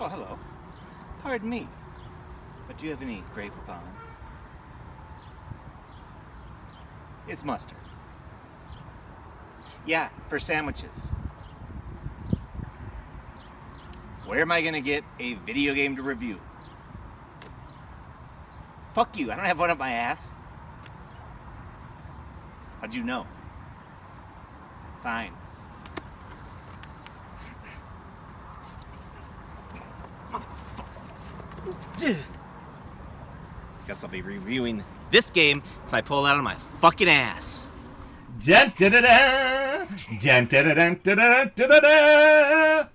Oh, hello. Pardon me, but do you have any Grey Poupon? It's mustard. Yeah, for sandwiches. Where am I gonna get a video game to review? Fuck you, I don't have one up my ass. How'd you know? Fine. Guess I'll be reviewing this game as I pull it out of my fucking ass. Dun, da, da, da. Dun, da, da, dun, da, da, da, da, da.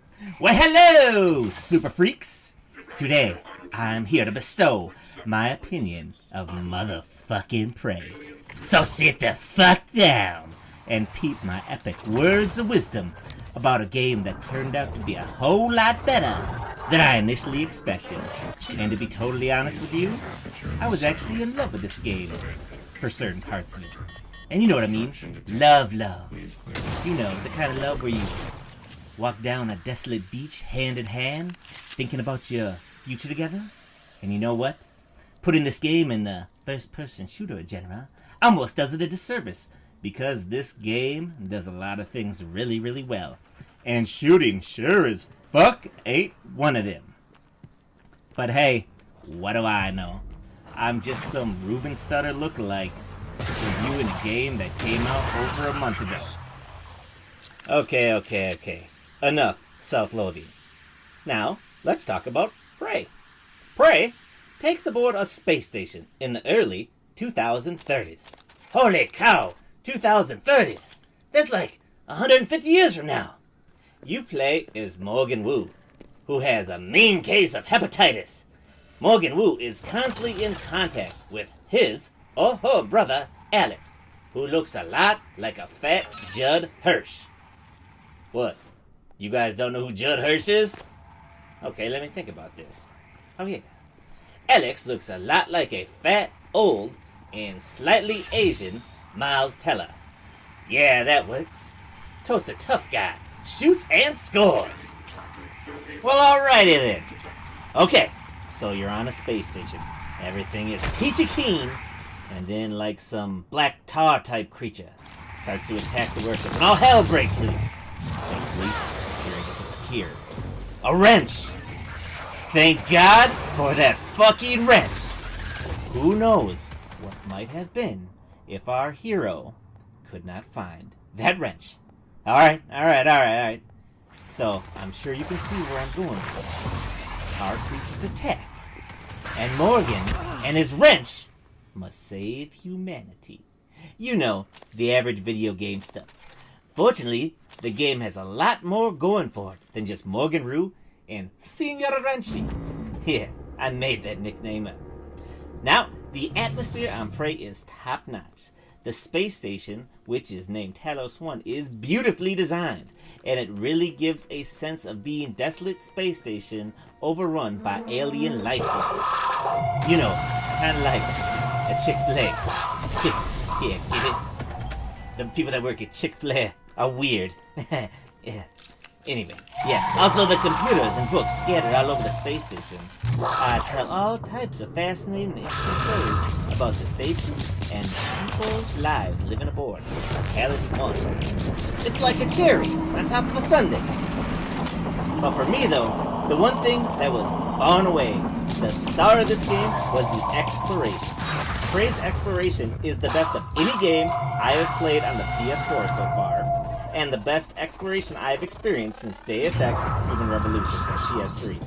Well, hello, super freaks. Today, I'm here to bestow my opinion of motherfucking Prey. So sit the fuck down and peep my epic words of wisdom about a game that turned out to be a whole lot better than I initially expected. And to be totally honest with you, I was actually in love with this game for certain parts of it. And you know what I mean? Love. You know, the kind of love where you walk down a desolate beach hand in hand, thinking about your future together. And you know what? Putting this game in the first-person shooter genre almost does it a disservice, because this game does a lot of things really, really well. And shooting sure as fuck ain't one of them. But hey, what do I know? I'm just some Ruben Stutter lookalike reviewing a game that came out over a month ago. Okay. Enough self-loathing. Now, let's talk about Prey. Prey takes aboard a space station in the early 2030s. Holy cow! 2030s! That's like 150 years from now. You play as Morgan Wu, who has a mean case of hepatitis. Morgan Wu is constantly in contact with his or her brother, Alex, who looks a lot like a fat Judd Hirsch. What? You guys don't know who Judd Hirsch is? Okay, let me think about this. Oh yeah. Alex looks a lot like a fat, old, and slightly Asian Miles Teller. Yeah, that works. Toad's a tough guy. Shoots and scores. Well, alrighty then. Okay, so you're on a space station. Everything is peachy keen, and then like some black tar type creature starts to attack the workers, and all hell breaks loose. Thankfully, you're able to secure a wrench. Thank God for that fucking wrench. Who knows what might have been if our hero could not find that wrench. Alright. So, I'm sure you can see where I'm going with this. Our creatures attack, and Morgan and his wrench must save humanity. You know, the average video game stuff. Fortunately, the game has a lot more going for it than just Morgan Rue and Signor Wrenchy. Yeah, I made that nickname up. Now, the atmosphere on Prey is top-notch. The space station, which is named Talos 1, is beautifully designed, and it really gives a sense of being desolate space station overrun by alien life forms. You know, kind of like a Chick-fil-A. Yeah, get it? The people that work at Chick-fil-A are weird. Yeah. Anyway, yeah. Also, the computers and books scattered all over the space station tell all types of fascinating and interesting stories about the station and people's lives living aboard Talos 1. It's like a cherry on top of a sundae. But for me, though, the one thing that was far and away the star of this game was the exploration. Prey's exploration is the best of any game I have played on the PS4 so far, and the best exploration I've experienced since Deus Ex Human Revolution on PS3.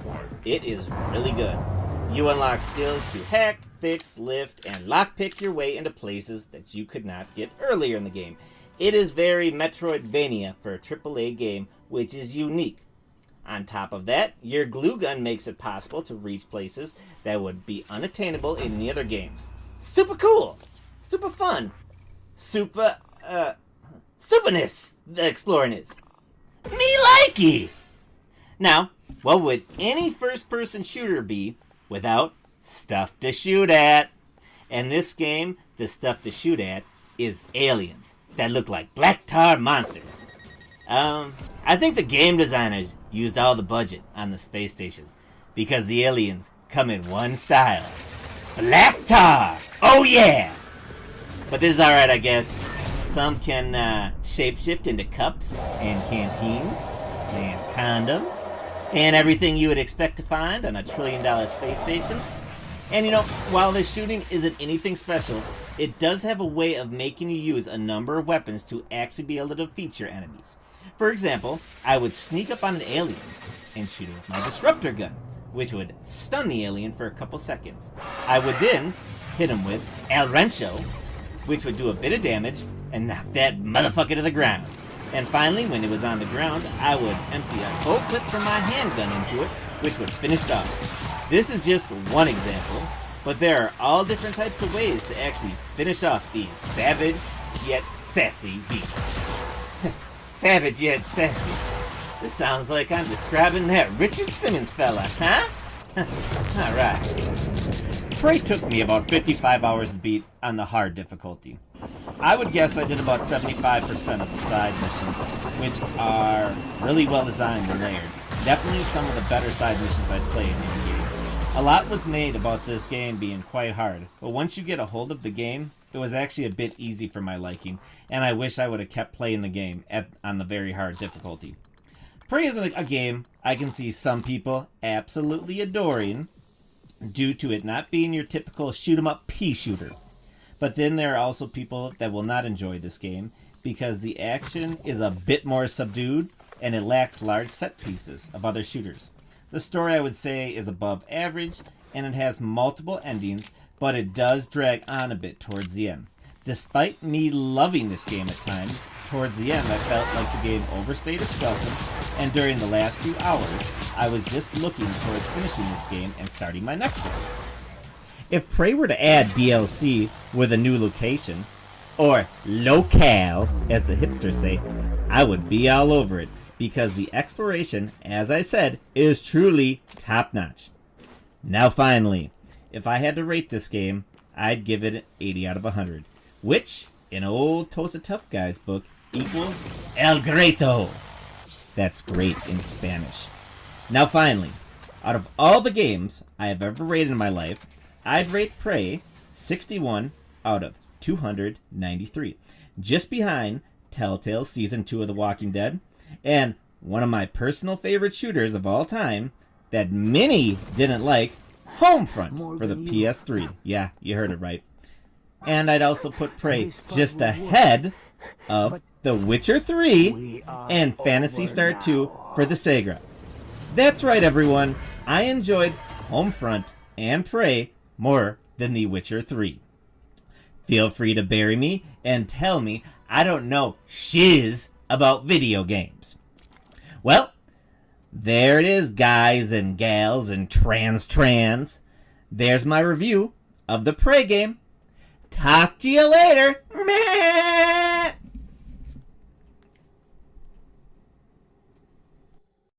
It is really good. You unlock skills to hack, fix, lift, and lockpick your way into places that you could not get earlier in the game. It is very Metroidvania for a AAA game, which is unique. On top of that, your glue gun makes it possible to reach places that would be unattainable in any other games. Super cool! Super fun! Superness! The exploring is. Me likey! Now, what would any first-person shooter be without stuff to shoot at? In this game, the stuff to shoot at is aliens that look like black tar monsters. I think the game designers used all the budget on the space station, because the aliens come in one style. Black tar! Oh yeah! But this is alright, I guess. Some can shapeshift into cups and canteens and condoms and everything you would expect to find on a $1 trillion space station. And you know, while this shooting isn't anything special, it does have a way of making you use a number of weapons to actually be able to defeat your enemies. For example, I would sneak up on an alien and shoot it with my disruptor gun, which would stun the alien for a couple seconds. I would then hit him with El Rancho, which would do a bit of damage and knock that motherfucker to the ground. And finally, when it was on the ground, I would empty a bolt clip from my handgun into it, which would finish it off. This is just one example, but there are all different types of ways to actually finish off these savage yet sassy beasts. Savage yet sassy. This sounds like I'm describing that Richard Simmons fella, huh? Alright. Prey took me about 55 hours to beat on the hard difficulty. I would guess I did about 75% of the side missions, which are really well designed and layered. Definitely some of the better side missions I'd play in any game. A lot was made about this game being quite hard, but once you get a hold of the game, it was actually a bit easy for my liking, and I wish I would have kept playing the game on the very hard difficulty. Prey is a game I can see some people absolutely adoring due to it not being your typical shoot-'em-up pea shooter. But then there are also people that will not enjoy this game because the action is a bit more subdued and it lacks large set pieces of other shooters. The story, I would say, is above average and it has multiple endings, but it does drag on a bit towards the end. Despite me loving this game at times, towards the end I felt like the game overstayed its welcome, and during the last few hours, I was just looking towards finishing this game and starting my next one. If Prey were to add DLC with a new location, or locale, as the hipsters say, I would be all over it, because the exploration, as I said, is truly top-notch. Now finally, if I had to rate this game, I'd give it an 80 out of 100, which, in old Tosa Tough Guy's book, equals El Greto. That's great in Spanish. Now finally, out of all the games I have ever rated in my life, I'd rate Prey 61 out of 293, just behind Telltale Season 2 of The Walking Dead, and one of my personal favorite shooters of all time that many didn't like, Homefront for the PS3. Yeah, you heard it right. And I'd also put Prey just ahead of The Witcher 3 and Phantasy Star 2 for the Sega. That's right, everyone. I enjoyed Homefront and Prey more than The Witcher 3. Feel free to bury me and tell me I don't know shiz about video games. Well, there it is, guys and gals and trans. There's my review of the Prey game. Talk to you later. Meh.